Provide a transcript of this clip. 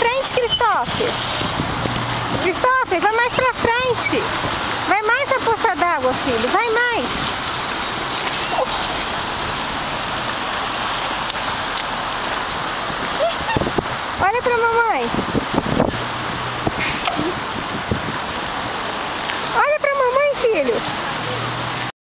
frente, Christopher. Christopher, vai mais pra frente. Vai mais na poça d'água, filho. Vai mais. Olha pra mamãe.